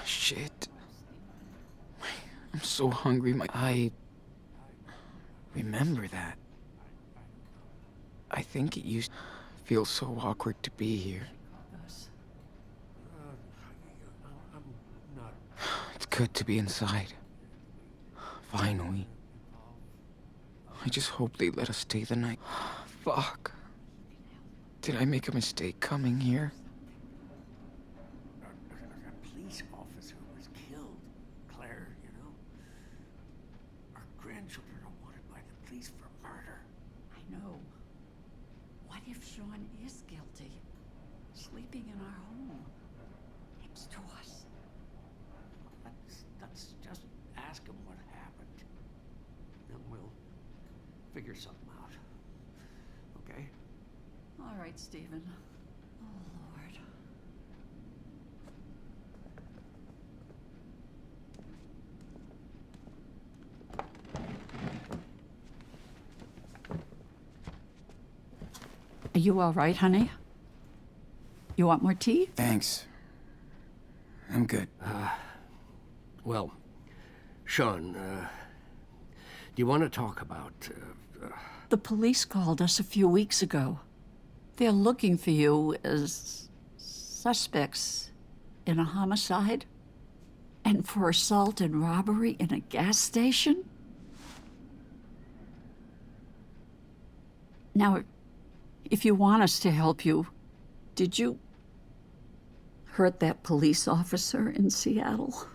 Shit. I'm so hungry, I remember that. I think it used to feel so awkward to be here. It's good to be inside. Finally. I just hope they let us stay the night. Fuck. Did I make a mistake coming here? A police officer was killed, Claire, you know. Our grandchildren are wanted by the police for murder. I know. What if Sean is guilty? Sleeping in our home. Next to us. Let's just ask him what happened. Then we'll figure something out. Okay? All right, Stephen. Oh, Lord. Are you all right, honey? You want more tea? Thanks. I'm good. Well, Sean, do you want to talk about... The police called us a few weeks ago. They're looking for you as suspects in a homicide and for assault and robbery in a gas station. Now, if you want us to help you, did you hurt that police officer in Seattle?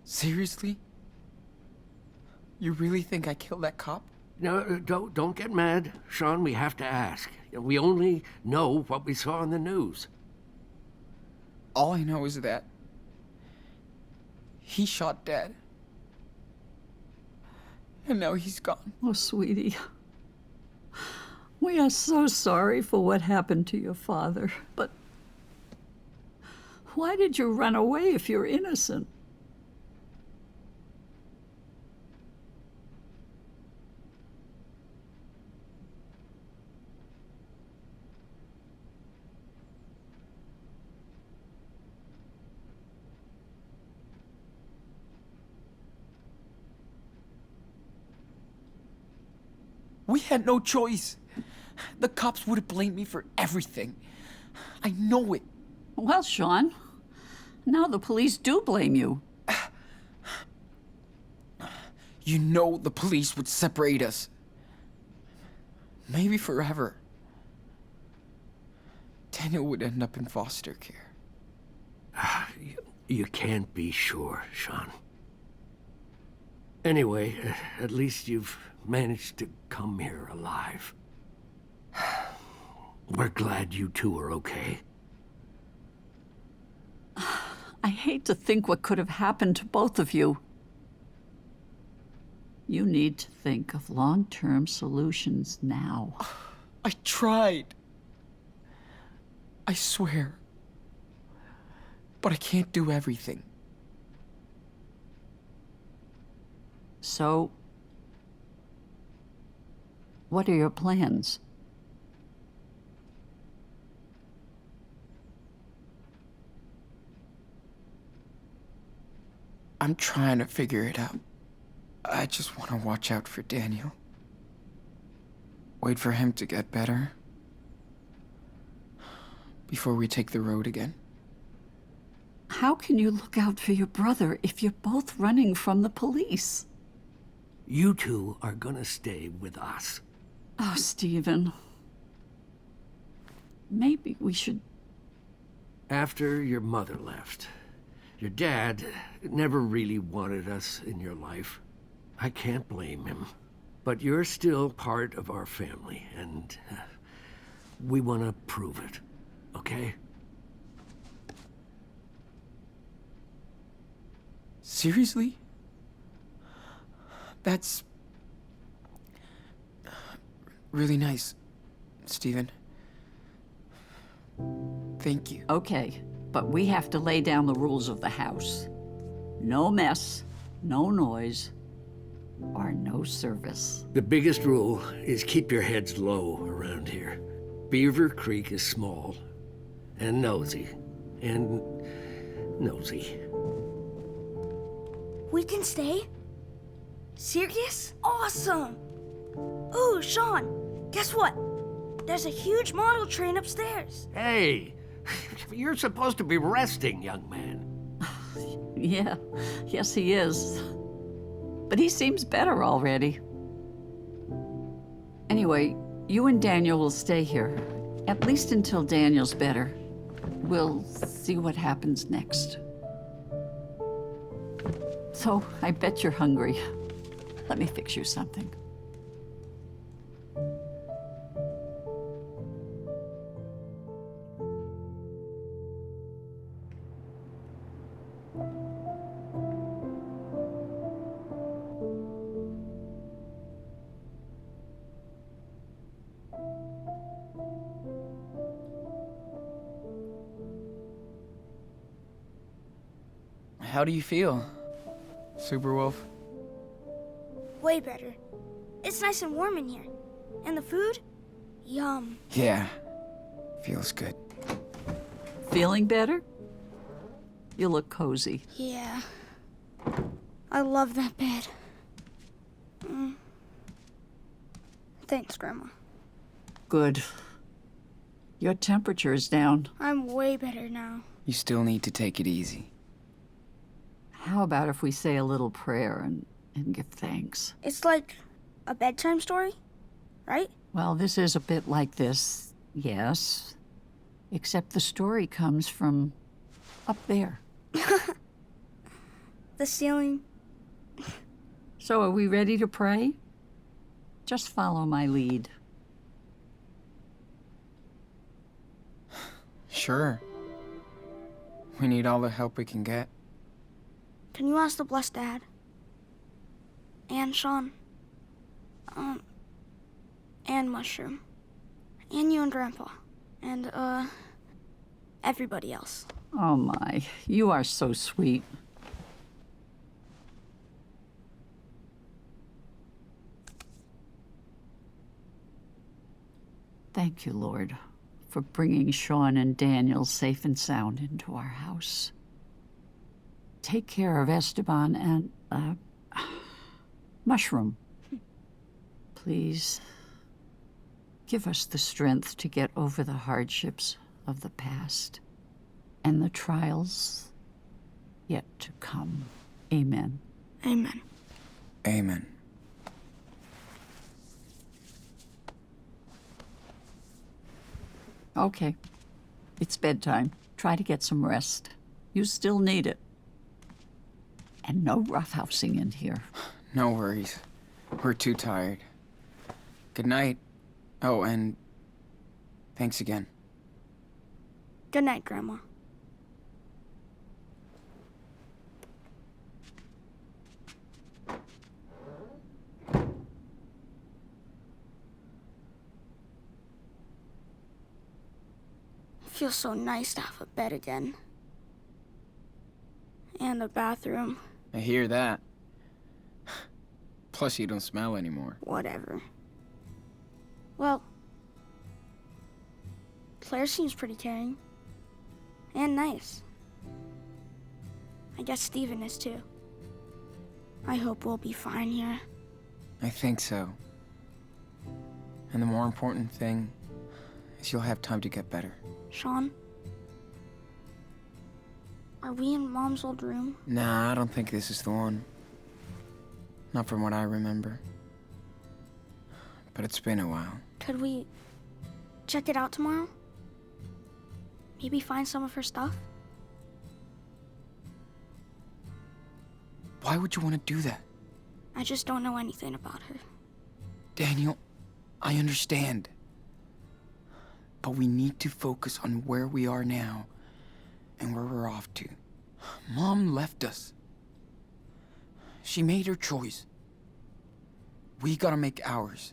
Seriously? You really think I killed that cop? No, don't get mad, Sean. We have to ask. We only know what we saw in the news. All I know is that he shot Dad. And now he's gone. Oh, sweetie. We are so sorry for what happened to your father, but why did you run away if you're innocent? We had no choice. The cops would have blamed me for everything. I know it. Well, Sean, now the police do blame you. You know the police would separate us. Maybe forever. Daniel would end up in foster care. You can't be sure, Sean. Anyway, at least you've managed to come here alive. We're glad you two are okay. I hate to think what could have happened to both of you. You need to think of long-term solutions now. I tried. I swear. But I can't do everything. So, what are your plans? I'm trying to figure it out. I just want to watch out for Daniel. Wait for him to get better. Before we take the road again. How can you look out for your brother if you're both running from the police? You two are gonna stay with us. Oh, Stephen. Maybe we should... After your mother left, your dad never really wanted us in your life. I can't blame him. But you're still part of our family, and we want to prove it, okay? Seriously? That's really nice, Stephen. Thank you. Okay, but we have to lay down the rules of the house. No mess, no noise, or no service. The biggest rule is keep your heads low around here. Beaver Creek is small and nosy. We can stay? Serious? Awesome! Ooh, Sean, guess what? There's a huge model train upstairs. Hey, you're supposed to be resting, young man. Yeah, yes he is. But he seems better already. Anyway, you and Daniel will stay here, at least until Daniel's better. We'll see what happens next. So, I bet you're hungry. Let me fix you something. How do you feel, Superwolf? Way better. It's nice and warm in here. And the food? Yum. Yeah, feels good. Feeling better? You look cozy. Yeah. I love that bed. Thanks, Grandma. Good. Your temperature is down. I'm way better now. You still need to take it easy. How about if we say a little prayer and give thanks? It's like a bedtime story, right? Well, this is a bit like this, yes. Except the story comes from up there. The ceiling. So are we ready to pray? Just follow my lead. Sure. We need all the help we can get. Can you ask the blessed Dad? And Sean. And Mushroom. And you and Grandpa. And, everybody else. Oh my, you are so sweet. Thank you, Lord, for bringing Sean and Daniel safe and sound into our house. Take care of Esteban and, Mushroom. Please, give us the strength to get over the hardships of the past and the trials yet to come. Amen. Amen. Amen. Okay, it's bedtime. Try to get some rest. You still need it. And no roughhousing in here. No worries. We're too tired. Good night. Oh, and thanks again. Good night, Grandma. Feels so nice to have a bed again. And a bathroom. I hear that. Plus, you don't smell anymore. Whatever. Well, Claire seems pretty caring. And nice. I guess Steven is too. I hope we'll be fine here. I think so. And the more important thing is you'll have time to get better. Sean? Are we in Mom's old room? Nah, I don't think this is the one. Not from what I remember. But it's been a while. Could we check it out tomorrow? Maybe find some of her stuff? Why would you want to do that? I just don't know anything about her. Daniel, I understand. But we need to focus on where we are now and where we're off to. Mom left us. She made her choice. We gotta make ours.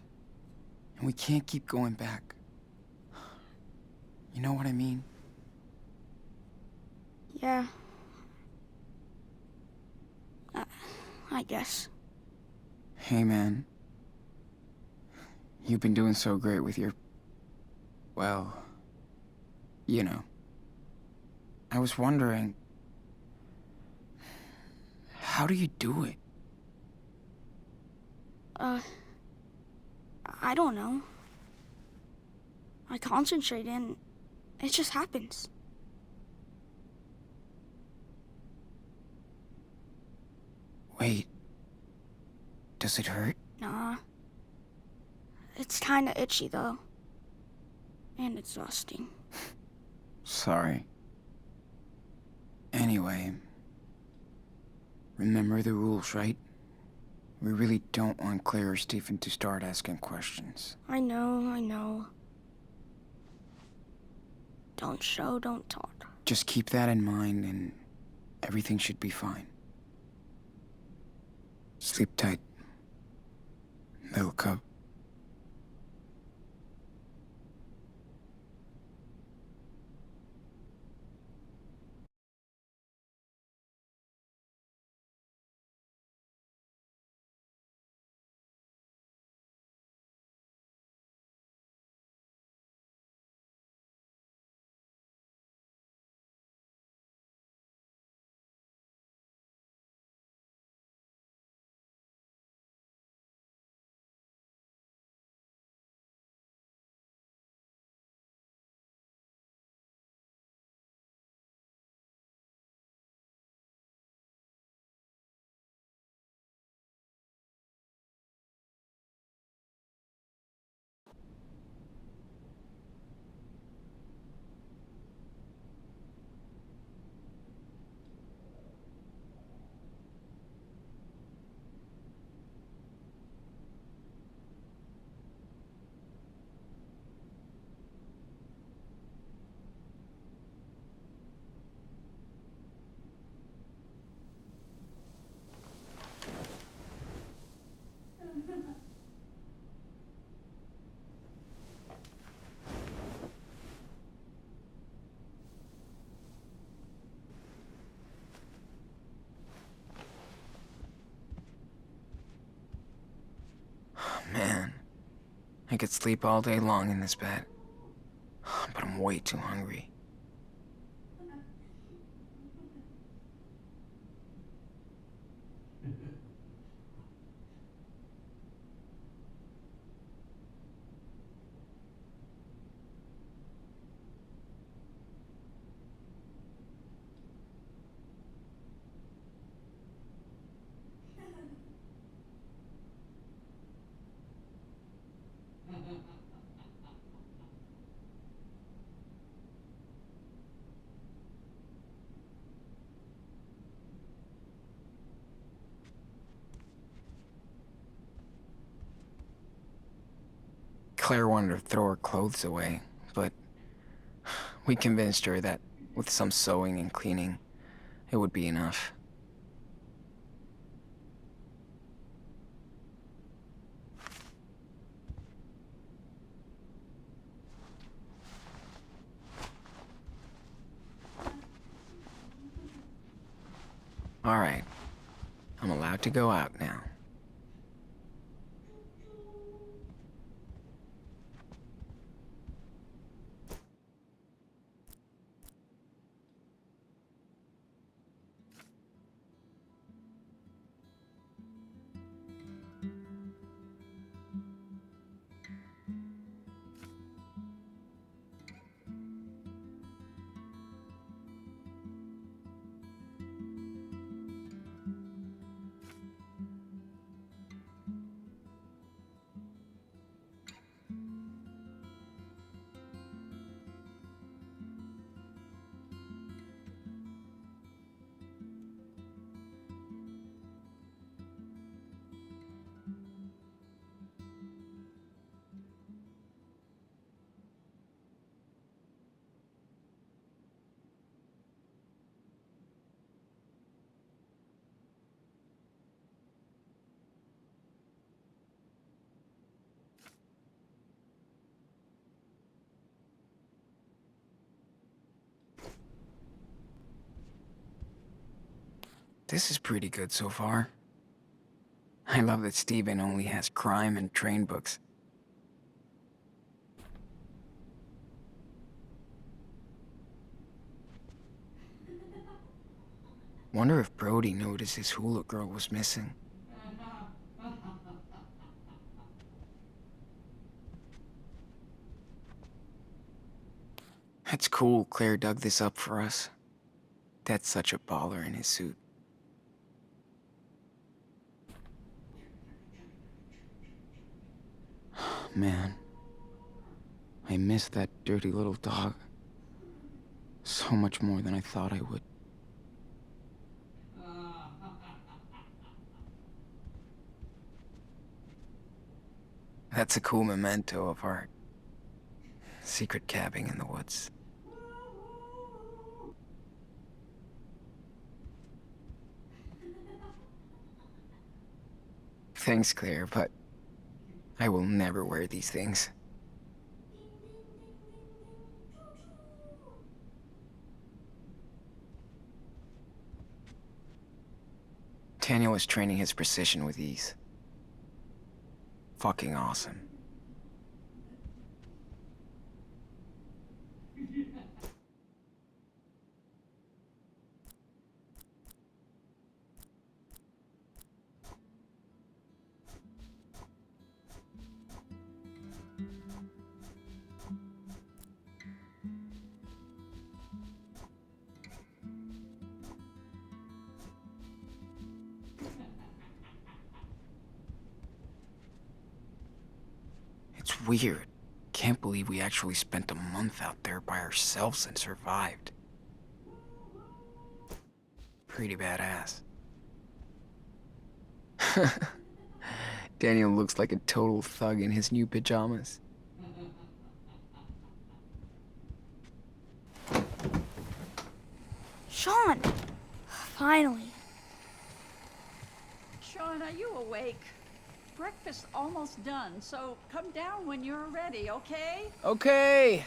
And we can't keep going back. You know what I mean? Yeah. I guess. Hey, man. You've been doing so great with your... well... you know. I was wondering... how do you do it? I don't know. I concentrate and it just happens. Wait. Does it hurt? Nah. It's kinda itchy though. And exhausting. Sorry. Anyway... remember the rules, right? We really don't want Claire or Stephen to start asking questions. I know. Don't show, don't talk. Just keep that in mind and everything should be fine. Sleep tight, little cub. Man, I could sleep all day long in this bed. But I'm way too hungry. Claire wanted to throw her clothes away, but we convinced her that with some sewing and cleaning, it would be enough. All right, I'm allowed to go out now. This is pretty good so far. I love that Steven only has crime and train books. Wonder if Brody noticed his hula girl was missing. That's cool Claire dug this up for us. That's such a baller in his suit. Man, I miss that dirty little dog. So much more than I thought I would. That's a cool memento of our secret cabbing in the woods. Thanks, Claire, but I will never wear these things. Daniel was training his precision with ease. Fucking awesome. It's weird. Can't believe we actually spent a month out there by ourselves and survived. Pretty badass. Daniel looks like a total thug in his new pajamas. Sean! Finally. Sean, are you awake? Breakfast's almost done, so come down when you're ready, okay? Okay.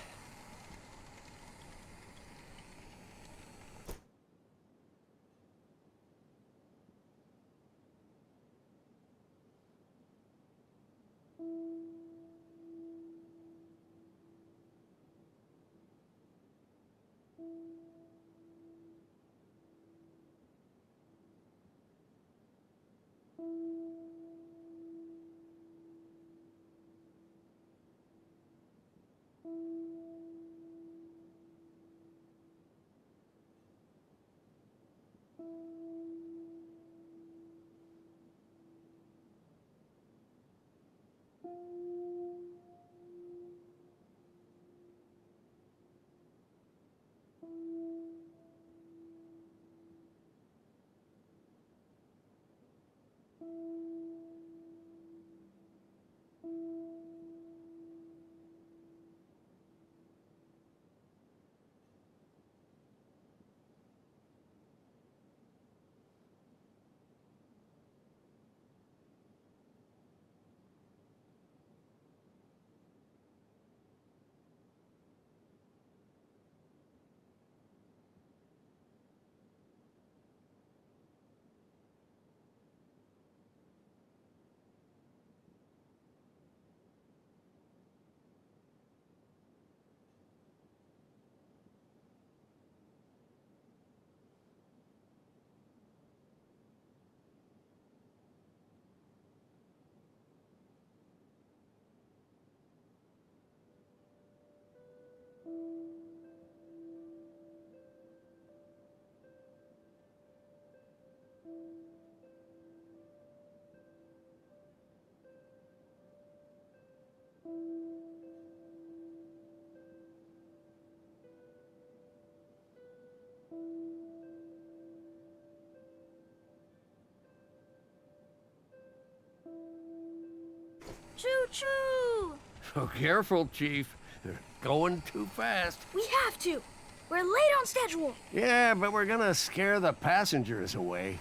Choo-choo! Oh, careful, Chief. They're going too fast. We have to. We're late on schedule. Yeah, but we're gonna scare the passengers away.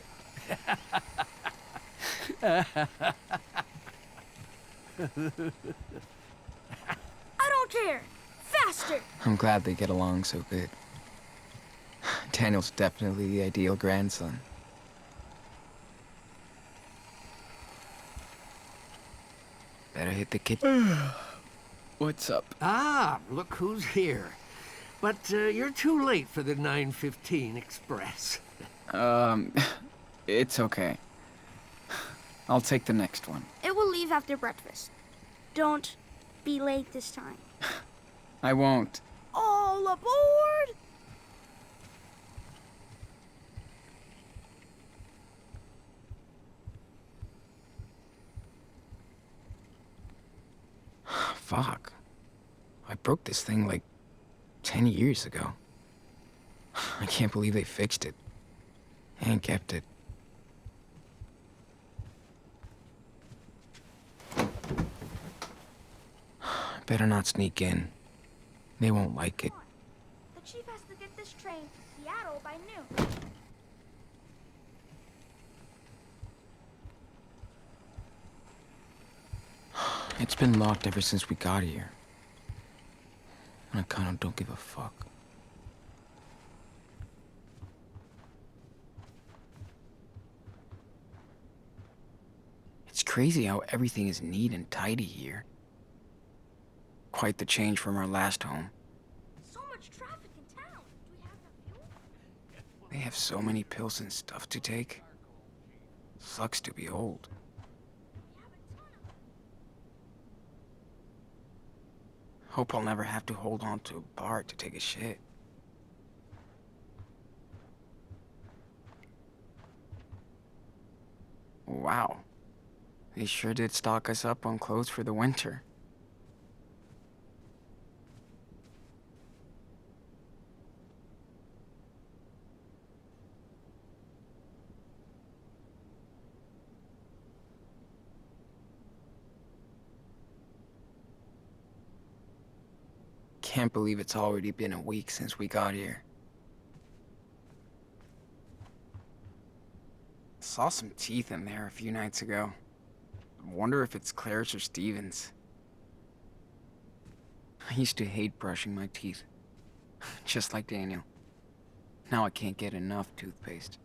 I don't care. Faster! I'm glad they get along so good. Daniel's definitely the ideal grandson. Better hit the kitchen. What's up? Ah, look who's here. But you're too late for the 9:15 express. It's okay. I'll take the next one. It will leave after breakfast. Don't be late this time. I won't. All aboard! Fuck. I broke this thing like 10 years ago. I can't believe they fixed it. And kept it. Better not sneak in. They won't like it. The chief has to get this train to Seattle by noon. It's been locked ever since we got here. And I kinda don't give a fuck. It's crazy how everything is neat and tidy here. Quite the change from our last home. So much traffic in town. Do we have enough fuel? They have so many pills and stuff to take. Sucks to be old. We have a ton of Hope I'll never have to hold on to a bar to take a shit. Wow. They sure did stock us up on clothes for the winter. Can't believe it's already been a week since we got here. Saw some teeth in there a few nights ago. Wonder if it's Claire's or Steven's. I used to hate brushing my teeth. Just like Daniel. Now I can't get enough toothpaste.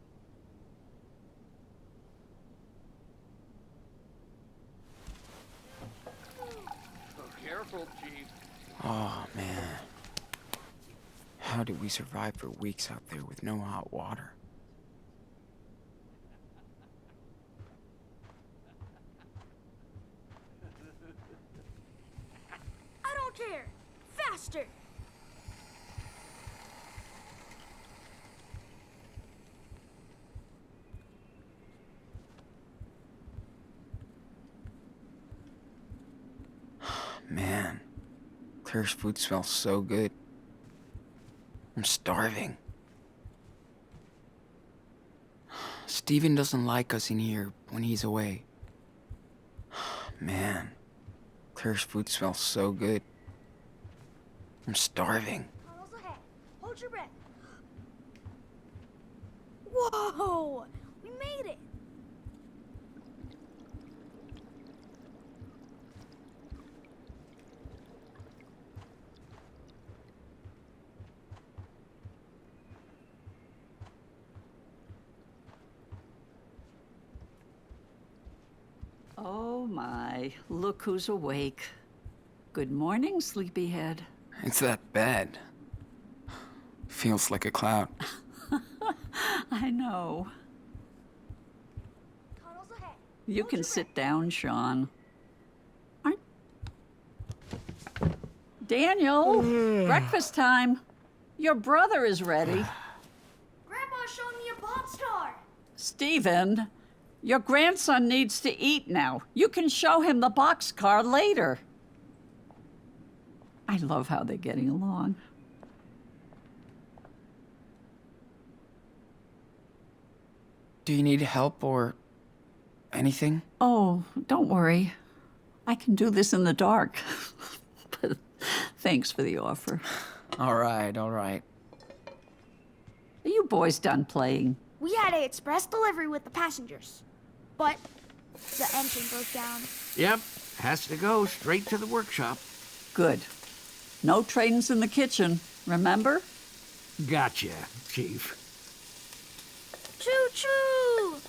Careful, Chief. Oh, man. How did we survive for weeks out there with no hot water? I don't care. Faster! Man, Claire's food smells so good. I'm starving. Steven doesn't like us in here when he's away. Man, Claire's food smells so good. I'm starving. Tunnels ahead. Hold your breath. Whoa! We made it! Oh my, look who's awake. Good morning, sleepyhead. It's that bad. Feels like a cloud. I know. Tunnels ahead. You Hold can your sit down, Sean. Aren't... Daniel, breakfast time. Your brother is ready. Grandpa's showing me a boxcar. Stephen, your grandson needs to eat now. You can show him the boxcar later. I love how they're getting along. Do you need help or anything? Oh, don't worry. I can do this in the dark. But thanks for the offer. All right, all right. Are you boys done playing? We had a express delivery with the passengers. But the engine broke down. Yep, has to go straight to the workshop. Good. No trains in the kitchen, remember? Gotcha, Chief. Choo-choo!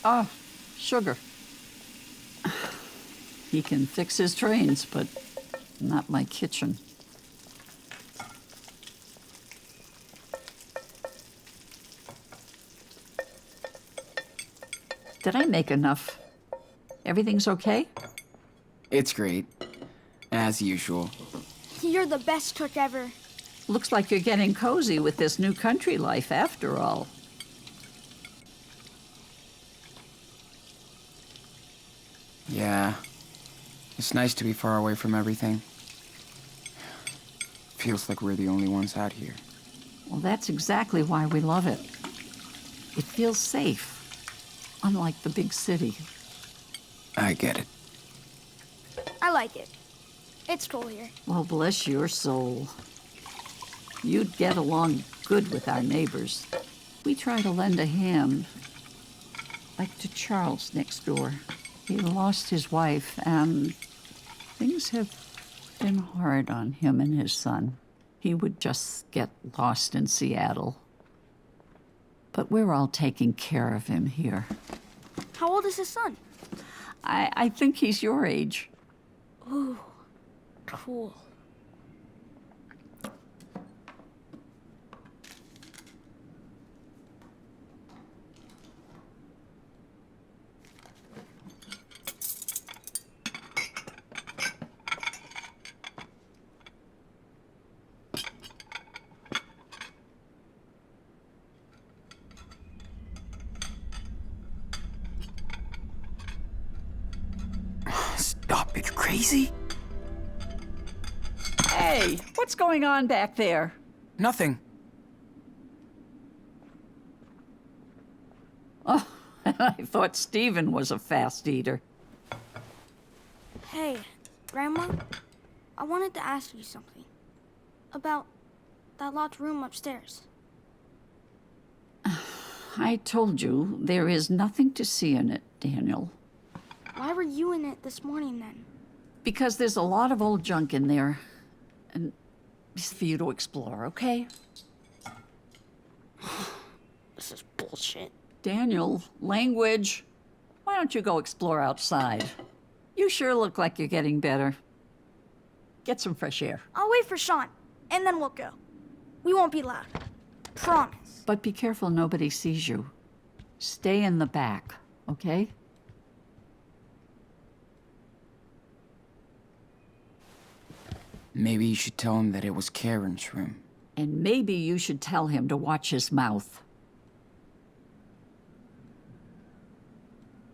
Oh, sugar. He can fix his trains, but not my kitchen. Did I make enough? Everything's okay? It's great. As usual. You're the best cook ever. Looks like you're getting cozy with this new country life after all. Yeah. It's nice to be far away from everything. Feels like we're the only ones out here. Well, that's exactly why we love it. It feels safe, unlike the big city. I get it. I like it. It's cool here. Well, bless your soul. You'd get along good with our neighbors. We try to lend a hand, like to Charles next door. He lost his wife, and things have been hard on him and his son. He would just get lost in Seattle. But we're all taking care of him here. How old is his son? I think he's your age. Ooh, cool. Stop it, crazy? Hey, what's going on back there? Nothing. Oh, I thought Stephen was a fast eater. Hey, Grandma, I wanted to ask you something. About that locked room upstairs. I told you there is nothing to see in it, Daniel. Why were you in it this morning then? Because there's a lot of old junk in there. And it's for you to explore, okay? This is bullshit. Daniel, language. Why don't you go explore outside? You sure look like you're getting better. Get some fresh air. I'll wait for Sean, and then we'll go. We won't be loud. Promise. But be careful nobody sees you. Stay in the back, okay? Maybe you should tell him that it was Karen's room. And maybe you should tell him to watch his mouth.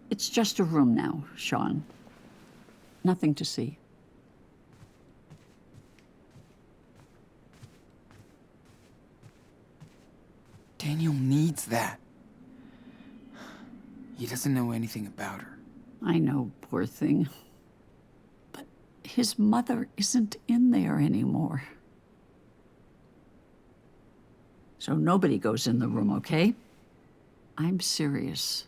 It's just a room now, Sean. Nothing to see. Daniel needs that. He doesn't know anything about her. I know, poor thing. But his mother isn't in there anymore. So nobody goes in the room, okay? I'm serious.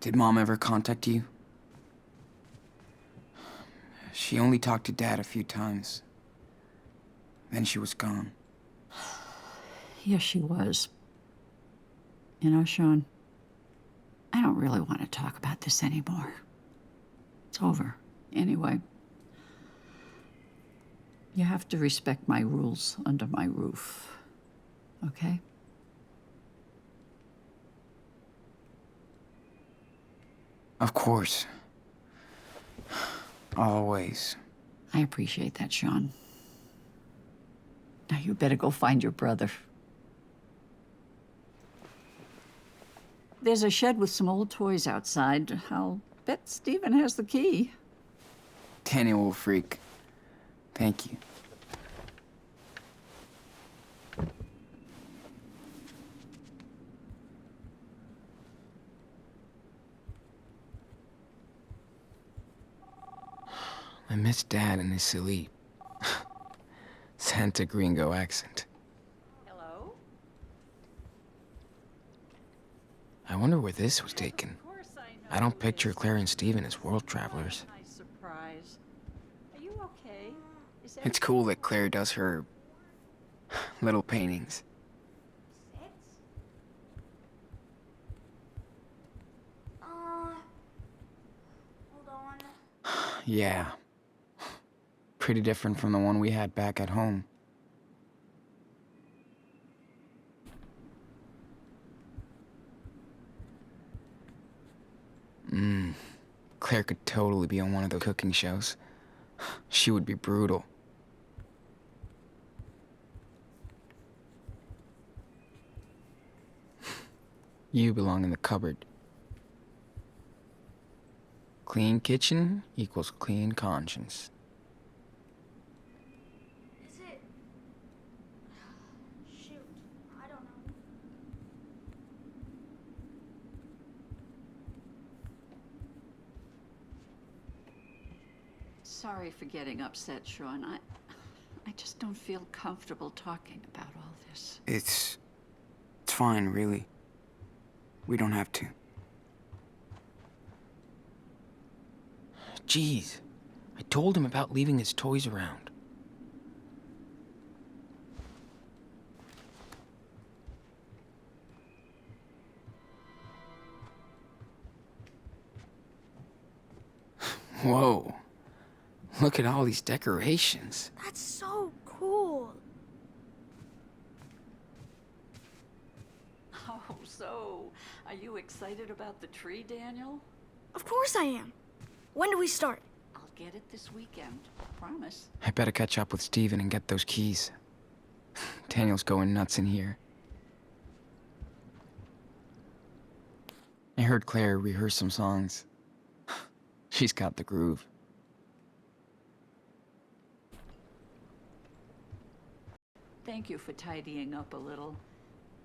Did Mom ever contact you? She only talked to Dad a few times. Then she was gone. Yes, she was. You know, Sean, I don't really want to talk about this anymore. It's over. Anyway, you have to respect my rules under my roof, okay? Of course. Always. I appreciate that, Sean. Now you better go find your brother. There's a shed with some old toys outside. I'll bet Stephen has the key. Daniel will freak. Thank you. I miss Dad and his silly Santa Gringo accent. Hello? I wonder where this was taken. Of course I know. I don't picture Claire and Steven as world travelers. Nice surprise. Are you okay? Is It's cool that Claire does her little paintings. Yeah. Pretty different from the one we had back at home. Claire could totally be on one of the cooking shows. She would be brutal. You belong in the cupboard. Clean kitchen equals clean conscience. Is it? Shoot, I don't know. Sorry for getting upset, Sean. I just don't feel comfortable talking about all this. It's fine, really. We don't have to. Jeez, I told him about leaving his toys around. Whoa, look at all these decorations. That's so cool. Oh, so are you excited about the tree, Daniel? Of course I am. When do we start? I'll get it this weekend, promise. I better catch up with Steven and get those keys. Daniel's going nuts in here. I heard Claire rehearse some songs. She's got the groove. Thank you for tidying up a little.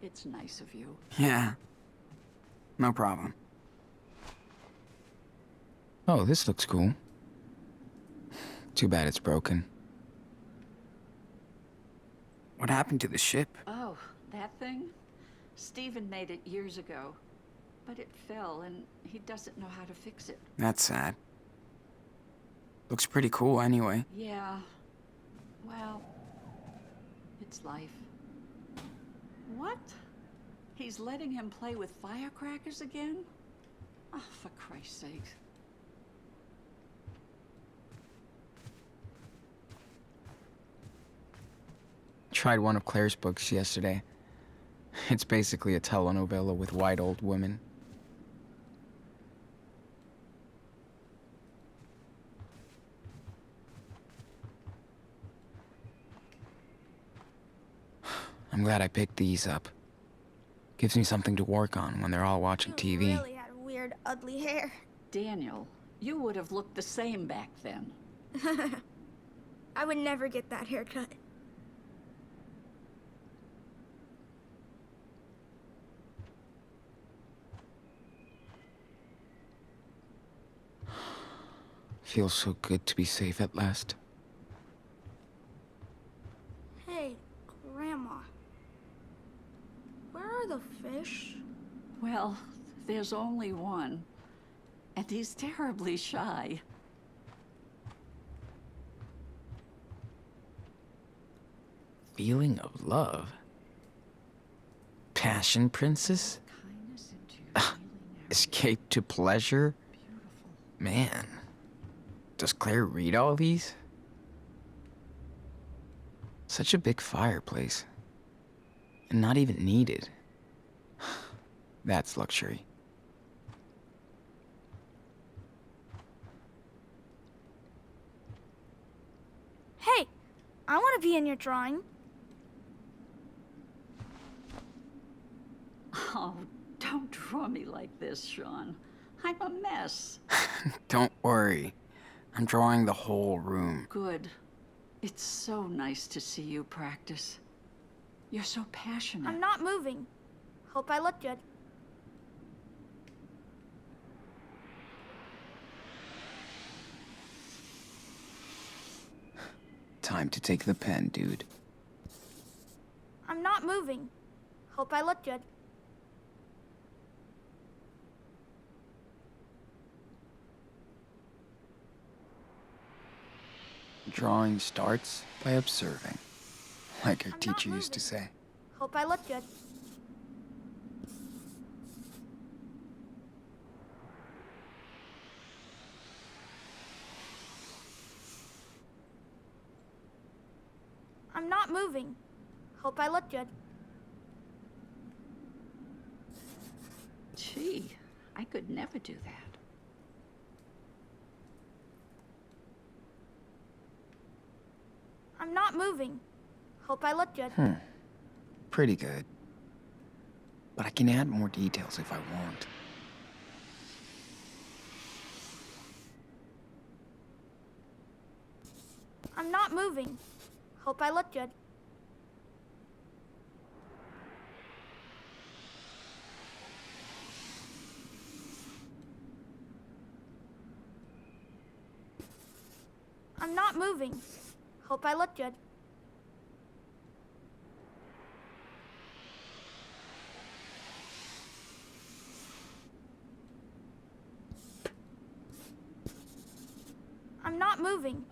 It's nice of you. Yeah, no problem. Oh, this looks cool. Too bad it's broken. What happened to the ship? Oh, that thing? Steven made it years ago, but it fell and he doesn't know how to fix it. That's sad. Looks pretty cool anyway. Yeah, well, it's life. What? He's letting him play with firecrackers again? Oh, for Christ's sake. Tried one of Claire's books yesterday. It's basically a telenovela with white old women. I'm glad I picked these up. Gives me something to work on when they're all watching You TV. really had weird, ugly hair. Daniel, you would have looked the same back then. I would never get that haircut. Feels so good to be safe at last. Hey, Grandma. Where are the fish? Well, there's only one, and he's terribly shy. Feeling of love? Passion princess? Kindness into your healing Escape to pleasure? beautiful. Man, does Claire read all these? Such a big fireplace. And not even needed. That's luxury. Hey, I want to be in your drawing. Oh, don't draw me like this, Sean. I'm a mess. Don't worry. I'm drawing the whole room. Good. It's so nice to see you practice. You're so passionate. I'm not moving. Hope I look good. Time to take the pen, dude. I'm not moving. Hope I look good. Drawing starts by observing, like our I'm not teacher used to moving. say. Hope I look good. I'm not moving. Hope I look good. Gee, I could never do that. I'm not moving. Hope I look good. Pretty good. But I can add more details if I want. I'm not moving. Hope I look good. I'm not moving. Hope I look good. I'm not moving.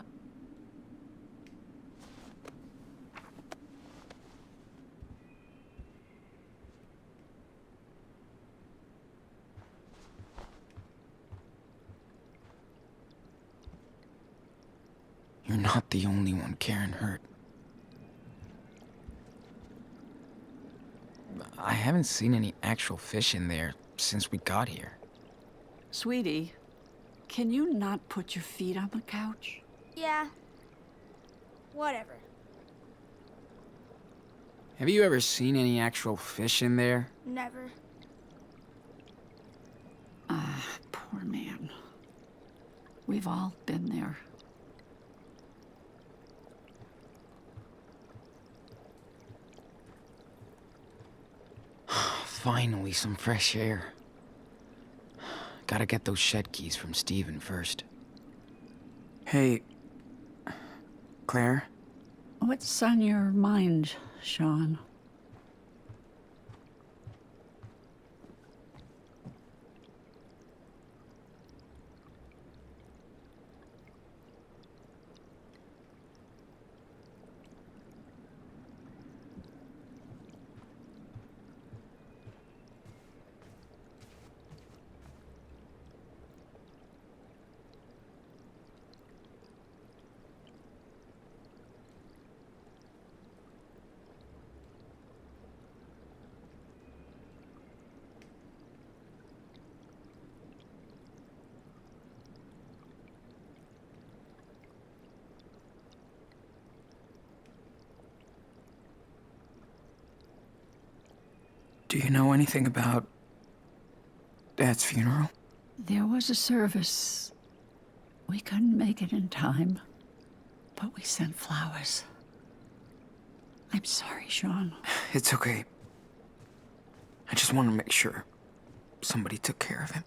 You're not the only one Karen hurt. I haven't seen any actual fish in there since we got here. Sweetie, can you not put your feet on the couch? Yeah. Whatever. Have you ever seen any actual fish in there? Never. Ah, poor man. We've all been there. Finally, some fresh air. Gotta get those shed keys from Steven first. Hey, Claire? What's on your mind, Sean? Do you know anything about Dad's funeral? There was a service. We couldn't make it in time, but we sent flowers. I'm sorry, Sean. It's okay. I just want to make sure somebody took care of him.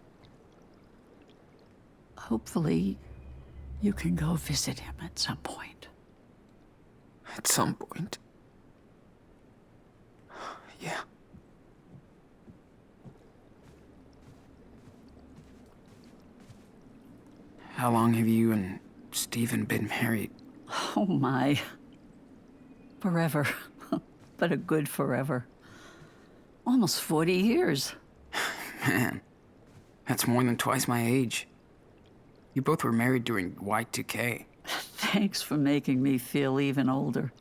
Hopefully, you can go visit him at some point. At some point. Yeah. How long have you and Steven been married? Oh my. Forever. But a good forever. Almost 40 years. Man, that's more than twice my age. You both were married during Y2K. Thanks for making me feel even older.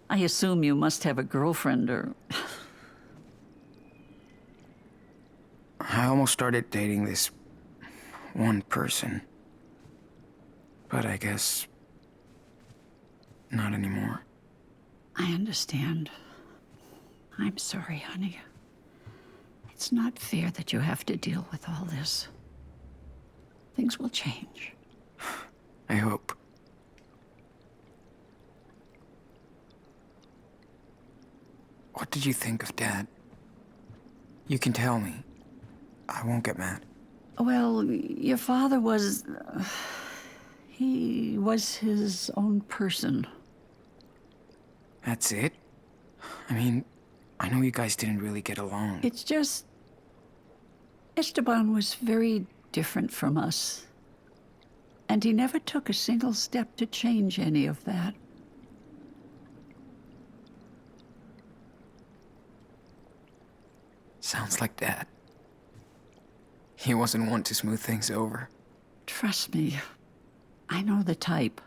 I assume you must have a girlfriend or... I almost started dating this one person. But I guess not anymore. I understand. I'm sorry, honey. It's not fair that you have to deal with all this. Things will change. I hope. What did you think of Dad? You can tell me. I won't get mad. Well, your father was... he was his own person. That's it? I mean, I know you guys didn't really get along. It's just... Esteban was very different from us. And he never took a single step to change any of that. Sounds like Dad. He wasn't one to smooth things over. Trust me, I know the type.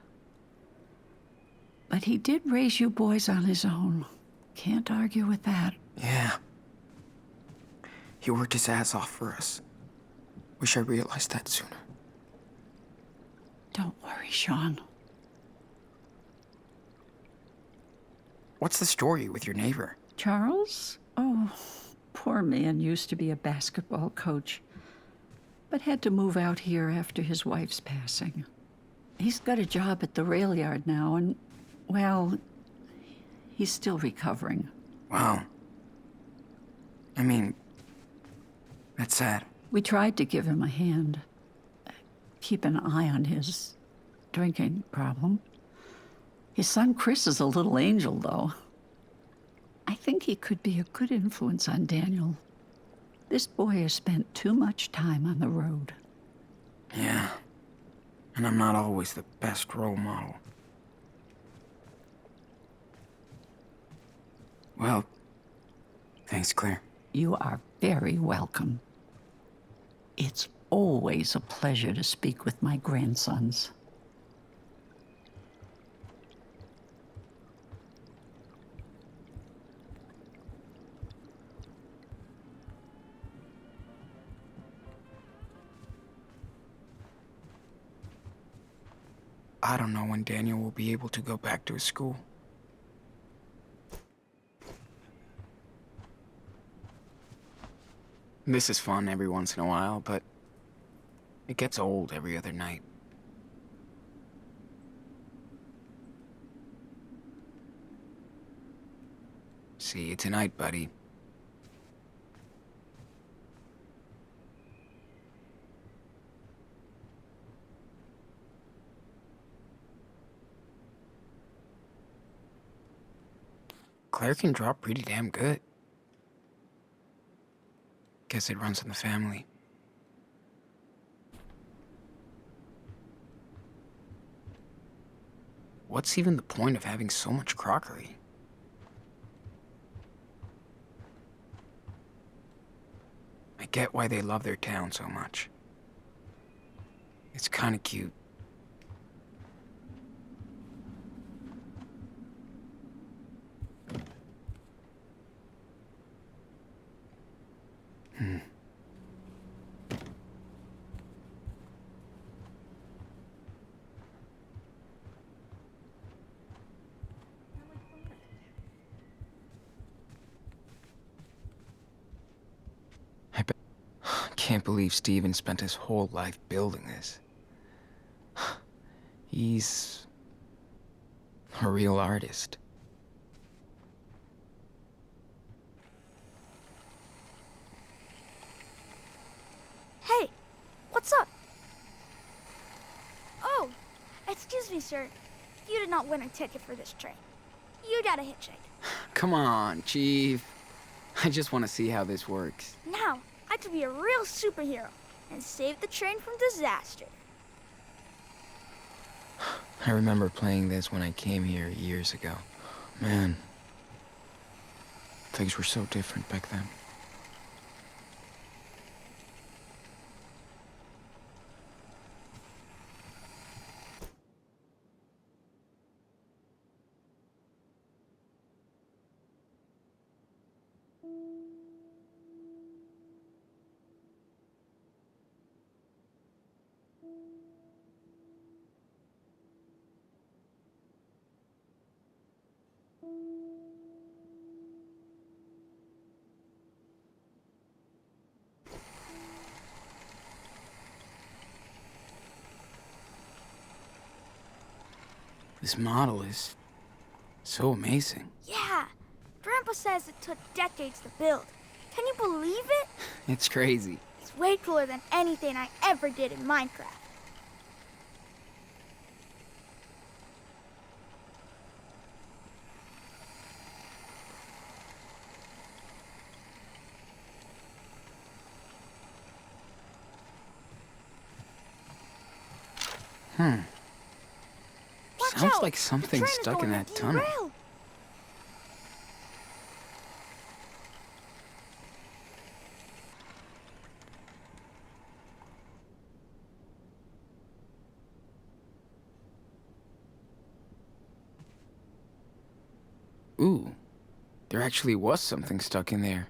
But he did raise you boys on his own. Can't argue with that. Yeah. He worked his ass off for us. Wish I realized that sooner. Don't worry, Sean. What's the story with your neighbor? Charles? Oh, poor man used to be a basketball coach, but had to move out here after his wife's passing. He's got a job at the rail yard now, and, well, he's still recovering. Wow. I mean, that's sad. We tried to give him a hand, keep an eye on his drinking problem. His son Chris is a little angel, though. I think he could be a good influence on Daniel. This boy has spent too much time on the road. Yeah. And I'm not always the best role model. Well, thanks, Claire. You are very welcome. It's always a pleasure to speak with my grandsons. I don't know when Daniel will be able to go back to his school. This is fun every once in a while, but it gets old every other night. See you tonight, buddy. Claire can drop pretty damn good. Guess it runs in the family. What's even the point of having so much crockery? I get why they love their town so much. It's kinda cute. Can't believe Steven spent his whole life building this. He's a real artist. Hey, what's up? Oh, excuse me, sir. You did not win a ticket for this train. You got a hitchhike. Come on, Chief. I just want to see how this works. Now, I could be a real superhero and save the train from disaster. I remember playing this when I came here years ago. Man, things were so different back then. This model is so amazing. Yeah, Grandpa says it took decades to build. Can you believe it? It's crazy. It's way cooler than anything I ever did in Minecraft. Watch Sounds out. like The something's train is stuck in going that to tunnel. derail. There actually was something stuck in there.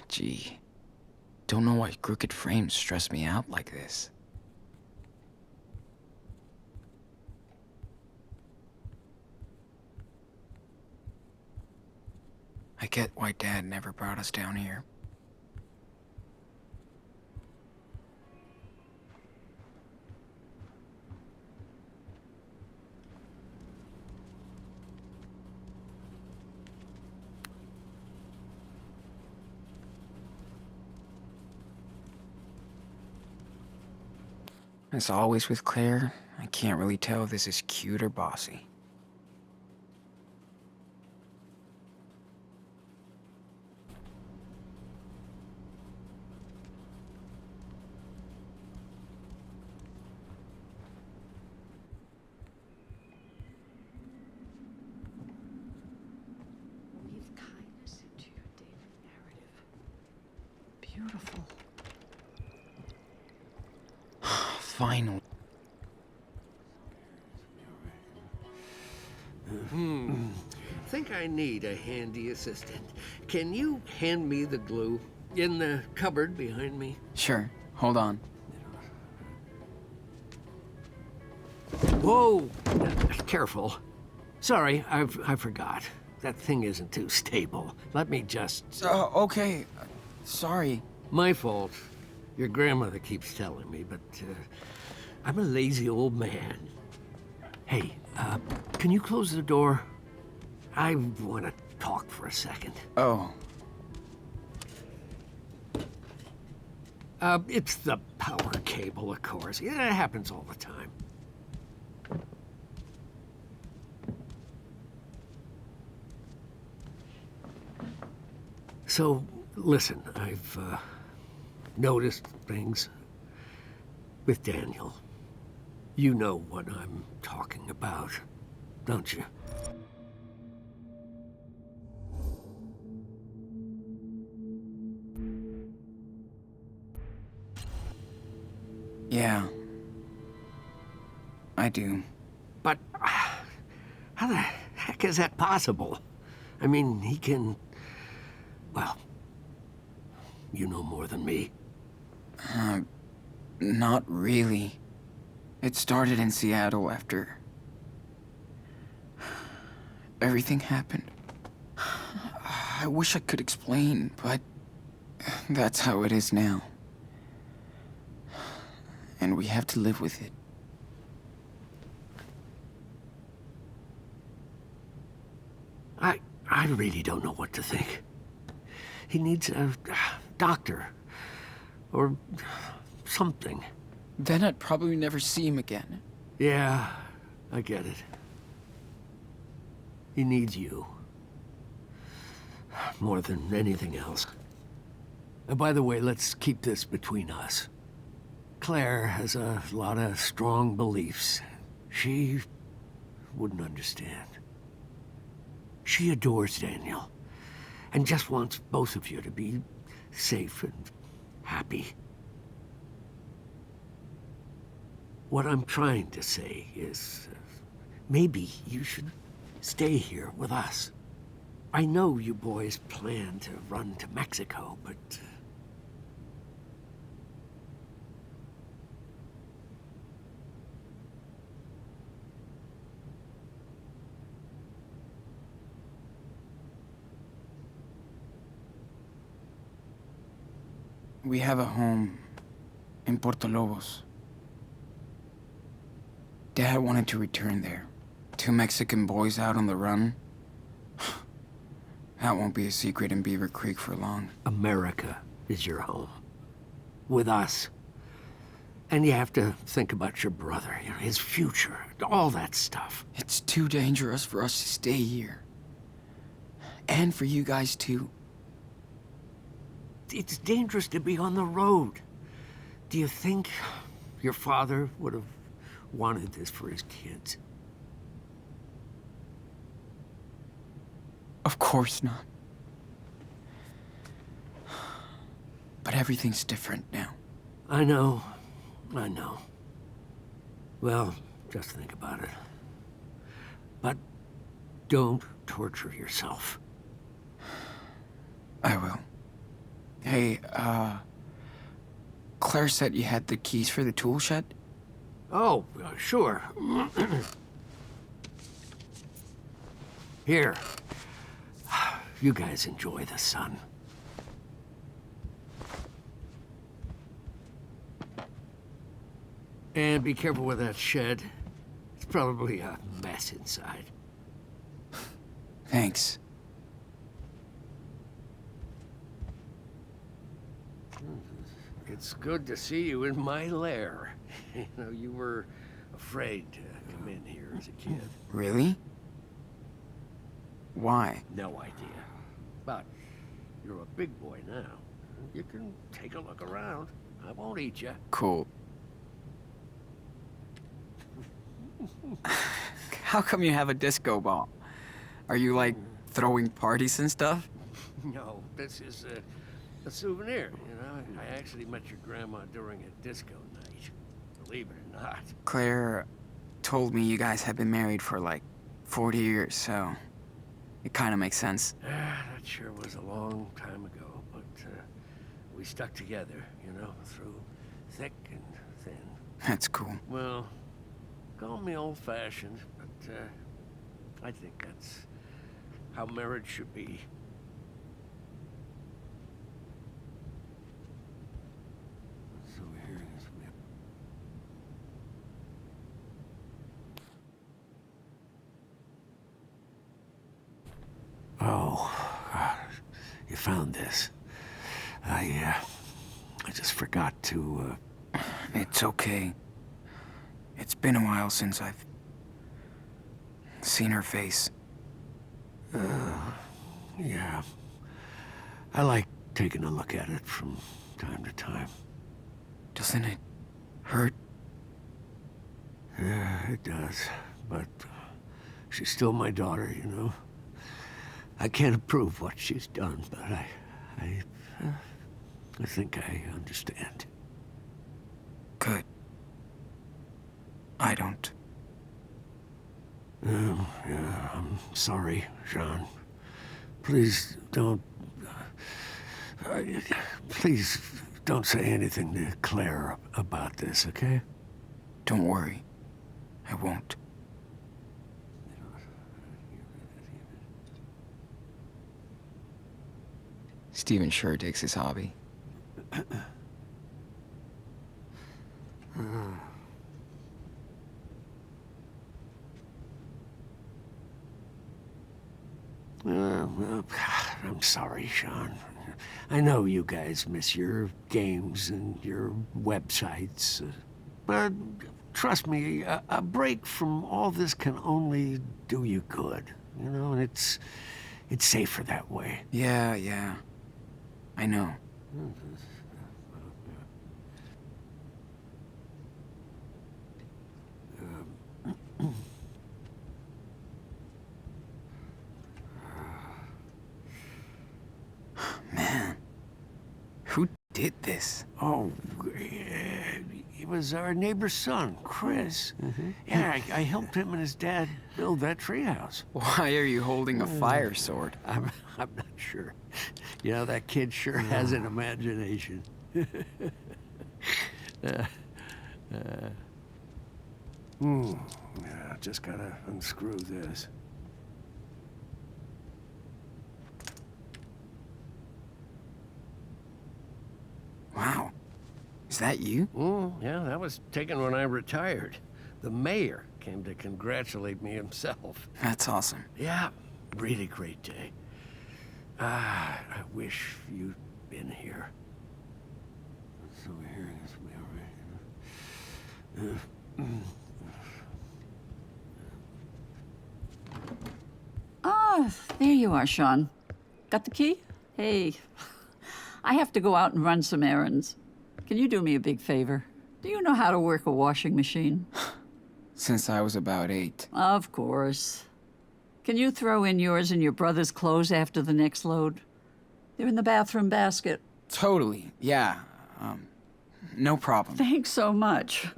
Gee, don't know why crooked frames stress me out like this. I get why Dad never brought us down here. As always with Claire, I can't really tell if this is cute or bossy. Weave kindness into your daily narrative. Beautiful. Finally. Think I need a handy assistant. Can you hand me the glue? In the cupboard behind me? Sure, hold on. Whoa! Careful. Sorry, I forgot. That thing isn't too stable. Let me just... Okay. Sorry. My fault. Your grandmother keeps telling me, but I'm a lazy old man. Hey, can you close the door? I want to talk for a second. Oh, It's the power cable, of course. Yeah, it happens all the time. So, listen, I've noticed things with Daniel. You know what I'm talking about, don't you? yeah. I do. But how the heck is that possible? I mean, he can... Well, you know more than me. Not really. It started in Seattle after... everything happened. I wish I could explain, but... that's how it is now. And we have to live with it. I really don't know what to think. He needs a doctor. Or something. Then I'd probably never see him again. Yeah, I get it. He needs you. More than anything else. And by the way, let's keep this between us. Claire has a lot of strong beliefs. She wouldn't understand. She adores Daniel, and just wants both of you to be safe and happy. What I'm trying to say is, maybe you should stay here with us. I know you boys plan to run to Mexico, but... We have a home in Puerto Lobos. Dad wanted to return there. 2 Mexican boys out on the run. That won't be a secret in Beaver Creek for long. America is your home. With us. And you have to think about your brother, you know, his future, all that stuff. It's too dangerous for us to stay here. And for you guys too. It's dangerous to be on the road. Do you think your father would have wanted this for his kids? Of course not. But everything's different now. I know. I know. Well, just think about it. But don't torture yourself. I will. Hey, Claire said you had the keys for the tool shed? Oh, sure. Here. You guys enjoy the sun. And be careful with that shed. It's probably a mess inside. Thanks. It's good to see you in my lair. You know, you were afraid to come in here as a kid. Really? Why? No idea. But you're a big boy now. You can take a look around. I won't eat you. Cool. How come you have a disco ball? Are you, like, throwing parties and stuff? No, this is a souvenir, you know? I actually met your grandma during a disco night. Believe it or not. Claire told me you guys had been married for, like, 40 years, so it kind of makes sense. That sure was a long time ago, but we stuck together, you know, through thick and thin. That's cool. Well, call me old-fashioned, but I think that's how marriage should be. So here it is. Oh, God. You found this. I just forgot to, It's okay. It's been a while since I've seen her face. Yeah. I like taking a look at it from time to time. Doesn't it hurt? Yeah, it does. But she's still my daughter, you know. I can't approve what she's done, but I think I understand. Good. I don't. Yeah, I'm sorry, Jean. Please don't... please don't say anything to Claire about this, okay? Don't worry. I won't. Steven sure digs his hobby. Well, I'm sorry, Sean. I know you guys miss your games and your websites. But trust me, a break from all this can only do you good. You know, and it's safer that way. Yeah. I know. Man, who did this? Oh, it was our neighbor's son, Chris. Yeah, I helped him and his dad build that treehouse. Why are you holding a fire sword? I'm not sure. You know, that kid sure has an imagination. Yeah, just gotta unscrew this. Wow. Is that you? Yeah, that was taken when I retired. The mayor came to congratulate me himself. That's awesome. Yeah, really great day. I wish you'd been here. So here it is, we already. Ah, there you are, Sean. Got the key? Hey, I have to go out and run some errands. Can you do me a big favor? Do you know how to work a washing machine? Since I was about 8. Of course. Can you throw in yours and your brother's clothes after the next load? They're in the bathroom basket. Totally, yeah. No problem. Thanks so much.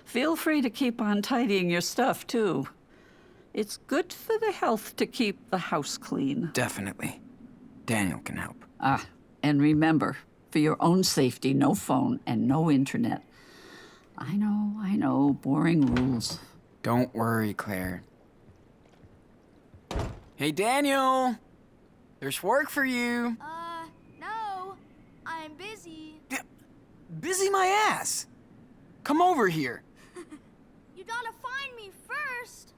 Feel free to keep on tidying your stuff, too. It's good for the health to keep the house clean. Definitely. Daniel can help. Ah, and remember, for your own safety, no phone and no internet. I know, boring rules. Don't worry, Claire. Hey, Daniel! There's work for you. No. I'm busy. Busy my ass. Come over here. You gotta find me first.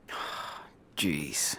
Jeez.